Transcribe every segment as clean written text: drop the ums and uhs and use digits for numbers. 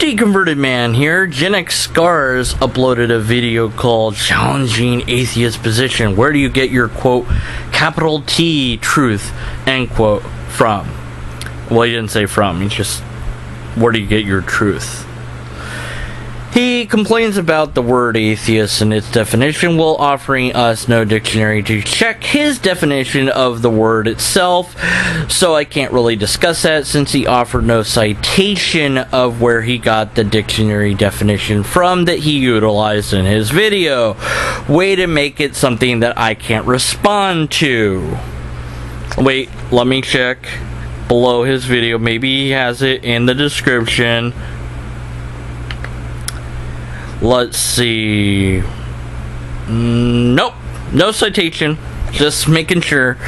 Deconverted Man here. JenkScars uploaded a video called Challenging Atheist Position. Where do you get your, quote, capital T truth, end quote, from? Well, he didn't say from. He just, where do you get your truth? He complains about the word atheist and its definition while offering us no dictionary to check his definition of the word itself, so I can't really discuss that since he offered no citation of where he got the dictionary definition from that he utilized in his video. Way to make it something that I can't respond to. Wait, let me check below his video. Maybe he has it in the description. Let's see. Nope. No citation. Just making sure.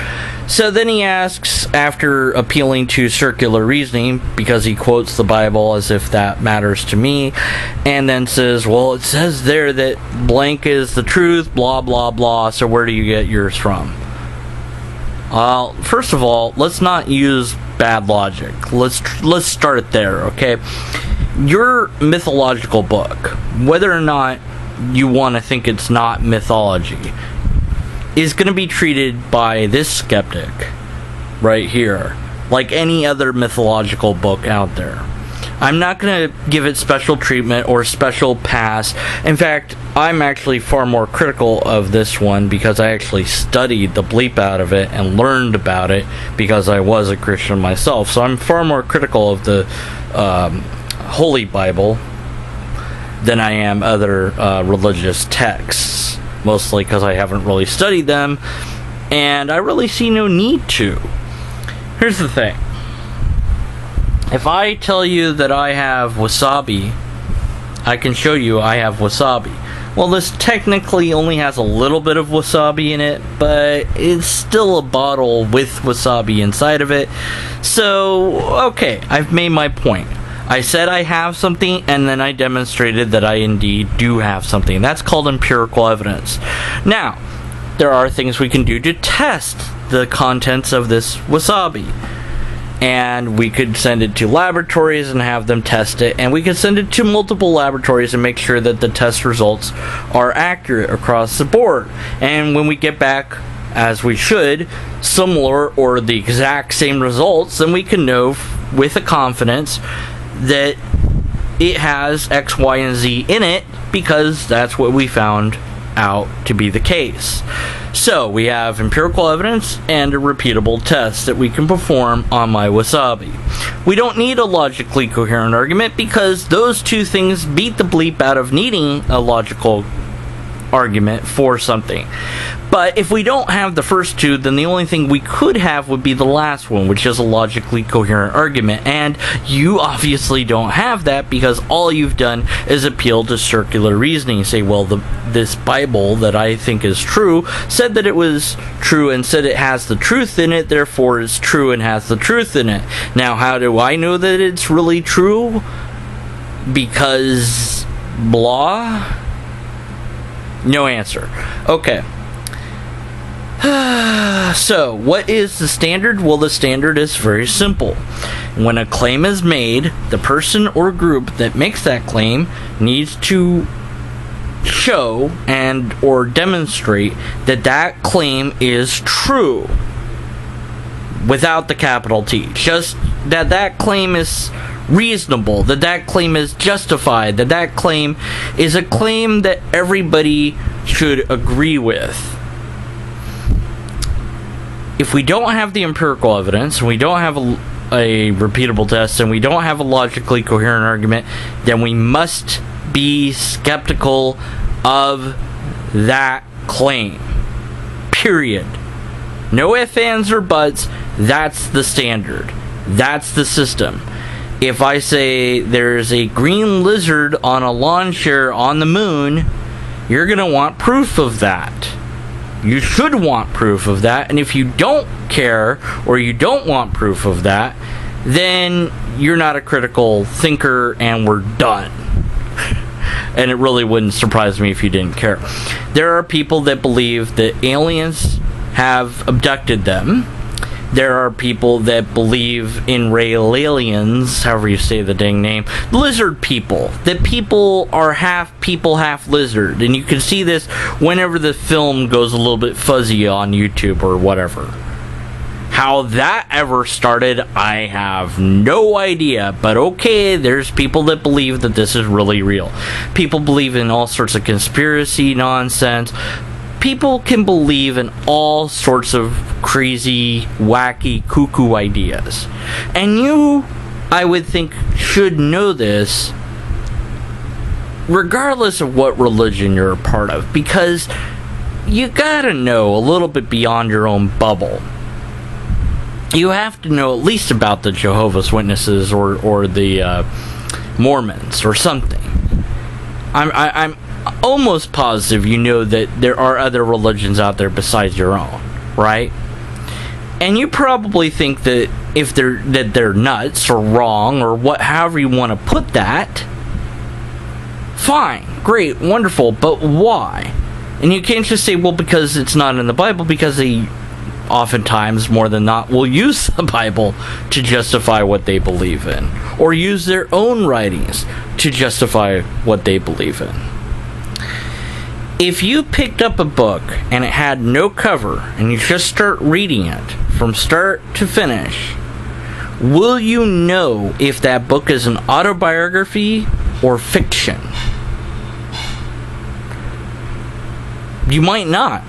So then he asks, after appealing to circular reasoning, because he quotes the Bible as if that matters to me, and then says, well, it says there that blank is the truth, blah, blah, blah, so where do you get yours from? First of all, let's not use bad logic. Let's start there, okay? Your mythological book, whether or not you want to think it's not mythology, is going to be treated by this skeptic right here like any other mythological book out there. I'm not going to give it special treatment or special pass. In fact, I'm actually far more critical of this one because I actually studied the bleep out of it and learned about it because I was a Christian myself. So I'm far more critical of the Holy Bible than I am other religious texts, mostly because I haven't really studied them and I really see no need to. Here's the thing. If I tell you that I have wasabi, I can show you I have wasabi. Well, this technically only has a little bit of wasabi in it, but it's still a bottle with wasabi inside of it. So, okay, I've made my point. I said I have something, and then I demonstrated that I indeed do have something. That's called empirical evidence. Now, there are things we can do to test the contents of this wasabi. And we could send it to laboratories and have them test it. And we could send it to multiple laboratories and make sure that the test results are accurate across the board. And when we get back, as we should, similar or the exact same results, then we can know with a confidence that it has X, Y, and Z in it because that's what we found out to be the case. So we have empirical evidence and a repeatable test that we can perform on my wasabi. We don't need a logically coherent argument because those two things beat the bleep out of needing a logical argument for something. But if we don't have the first two, then the only thing we could have would be the last one, which is a logically coherent argument. And you obviously don't have that because all you've done is appeal to circular reasoning. You say, well, this Bible that I think is true said that it was true and said it has the truth in it, therefore it's true and has the truth in it. Now, how do I know that it's really true? Because blah? No answer. Okay. So, what is the standard? Well, the standard is very simple. When a claim is made, the person or group that makes that claim needs to show and or demonstrate that that claim is true without the capital T. Just that that claim is reasonable, that claim is justified, that claim is a claim that everybody should agree with. If we don't have the empirical evidence, and we don't have a repeatable test, and we don't have a logically coherent argument, then we must be skeptical of that claim. Period. No ifs, ands, or buts. That's the standard. That's the system. If I say there's a green lizard on a lawn chair on the moon, you're going to want proof of that. You should want proof of that, and if you don't care or you don't want proof of that, then you're not a critical thinker and we're done. And it really wouldn't surprise me if you didn't care. There are people that believe that aliens have abducted them There are people that believe in Raelians, however you say the dang name, lizard people. That people are half people, half lizard. And you can see this whenever the film goes a little bit fuzzy on YouTube or whatever. How that ever started, I have no idea. But okay, there's people that believe that this is really real. People believe in all sorts of conspiracy nonsense. People can believe in all sorts of crazy, wacky, cuckoo ideas. And you, I would think, should know this regardless of what religion you're a part of, because you gotta know a little bit beyond your own bubble. You have to know at least about the Jehovah's Witnesses or the Mormons or something. I'm almost positive you know that there are other religions out there besides your own, right? And you probably think that if they're nuts or wrong or however you want to put that, fine, great, wonderful, but why? And you can't just say, well, because it's not in the Bible, because they oftentimes, more than not, will use the Bible to justify what they believe in, or use their own writings to justify what they believe in. If you picked up a book and it had no cover and you just start reading it from start to finish, will you know if that book is an autobiography or fiction? You might not.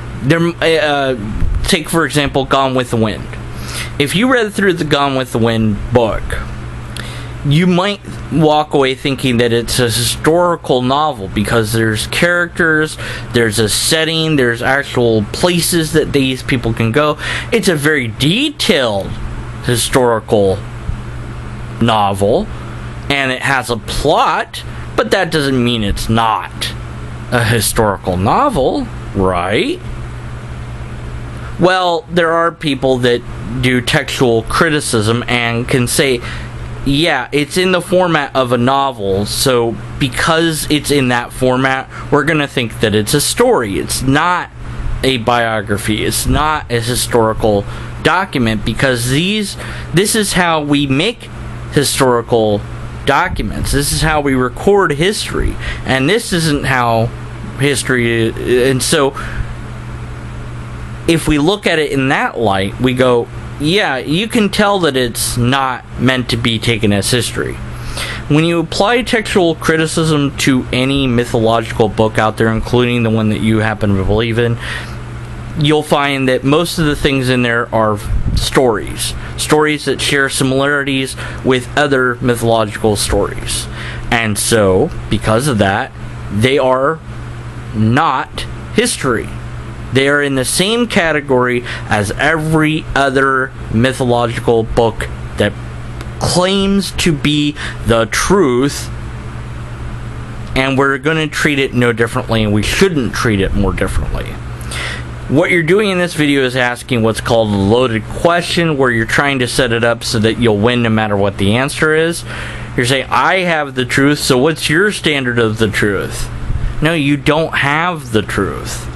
Take, for example, Gone with the Wind. If you read through the Gone with the Wind book, you might walk away thinking that it's a historical novel because there's characters, there's a setting, there's actual places that these people can go. It's a very detailed historical novel, and it has a plot, but that doesn't mean it's not a historical novel, right? Well, there are people that do textual criticism and can say, yeah, it's in the format of a novel, so because it's in that format, we're going to think that it's a story. It's not a biography. It's not a historical document, because this is how we make historical documents. This is how we record history, and this isn't how history is. And so if we look at it in that light, we go, yeah, you can tell that it's not meant to be taken as history. When you apply textual criticism to any mythological book out there, including the one that you happen to believe in, you'll find that most of the things in there are stories. Stories that share similarities with other mythological stories. And so, because of that, they are not history. They are in the same category as every other mythological book that claims to be the truth, and we're going to treat it no differently, and we shouldn't treat it more differently. What you're doing in this video is asking what's called a loaded question, where you're trying to set it up so that you'll win no matter what the answer is. You're saying, I have the truth, so what's your standard of the truth? No, you don't have the truth.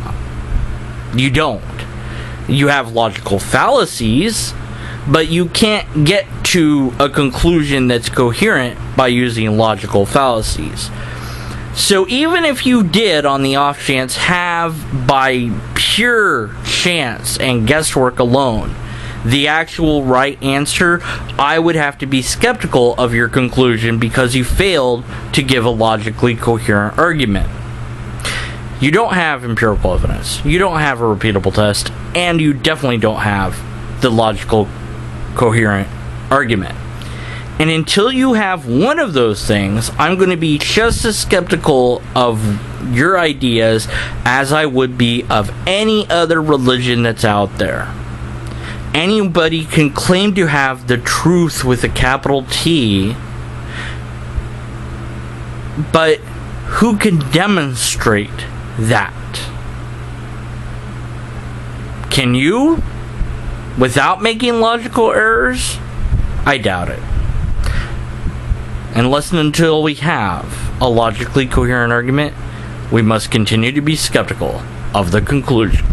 You don't. You have logical fallacies, but you can't get to a conclusion that's coherent by using logical fallacies. So even if you did, on the off chance, have, by pure chance and guesswork alone, the actual right answer, I would have to be skeptical of your conclusion because you failed to give a logically coherent argument. You don't have empirical evidence, you don't have a repeatable test, and you definitely don't have the logical coherent argument. And until you have one of those things, I'm going to be just as skeptical of your ideas as I would be of any other religion that's out there. Anybody can claim to have the truth with a capital T, but who can demonstrate that? Can you? Without making logical errors? I doubt it. Unless and until we have a logically coherent argument, we must continue to be skeptical of the conclusion.